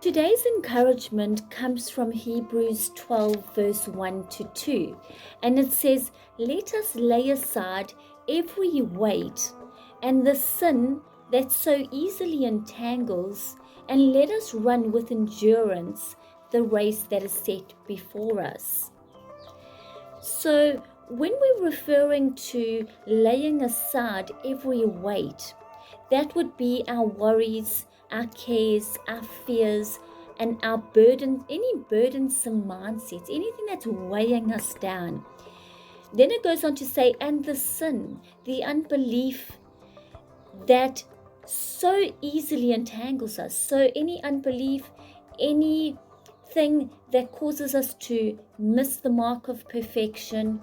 Today's encouragement comes from Hebrews 12, verse 1 to 2, and it says, "Let us lay aside every weight and the sin that so easily entangles, and let us run with endurance the race that is set before us." So, when we're referring to laying aside every weight, that would be our worries, our cares, our fears, and our burden, any burdensome mindsets, anything that's weighing us down. Then it goes on to say, and the sin, the unbelief that so easily entangles us. So any unbelief, anything that causes us to miss the mark of perfection,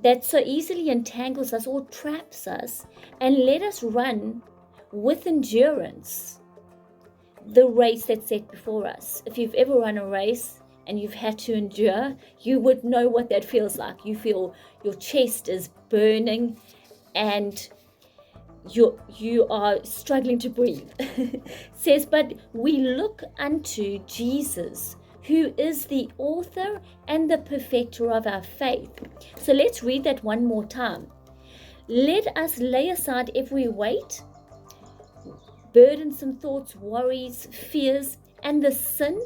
that so easily entangles us or traps us, and let us run with endurance the race that's set before us. If you've ever run a race and you've had to endure, you would know what that feels like. You feel your chest is burning and you are struggling to breathe. It says, but we look unto Jesus, who is the author and the perfecter of our faith. So let's read that one more time. Let us lay aside every weight, burdensome thoughts, worries, fears, and the sin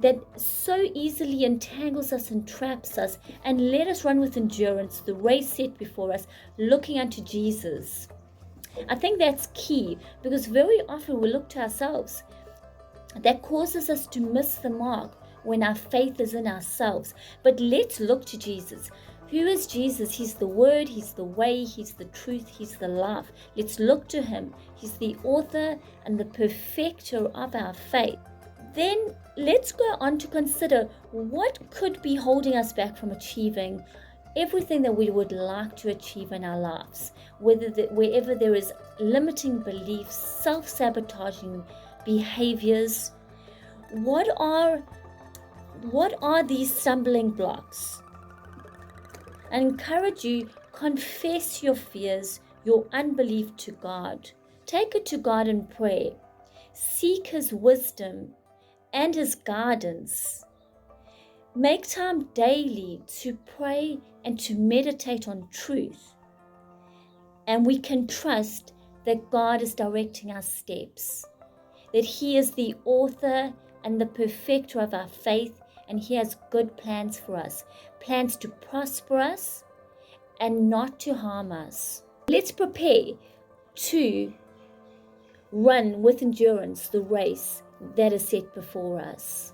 that so easily entangles us and traps us, and let us run with endurance the race set before us, looking unto Jesus. I think that's key, because very often we look to ourselves. That causes us to miss the mark when our faith is in ourselves. But let's look to Jesus. Who is Jesus? He's the Word, He's the way, He's the truth, He's the life. Let's look to Him. He's the author and the perfecter of our faith. Then let's go on to consider what could be holding us back from achieving everything that we would like to achieve in our lives. Wherever there is limiting beliefs, self-sabotaging behaviors, what are these stumbling blocks? I encourage you, confess your fears, your unbelief to God. Take it to God in prayer. Seek His wisdom and His guidance. Make time daily to pray and to meditate on truth. And we can trust that God is directing our steps, that He is the author and the perfecter of our faith, and He has good plans for us, plans to prosper us and not to harm us. Let's prepare to run with endurance the race that is set before us.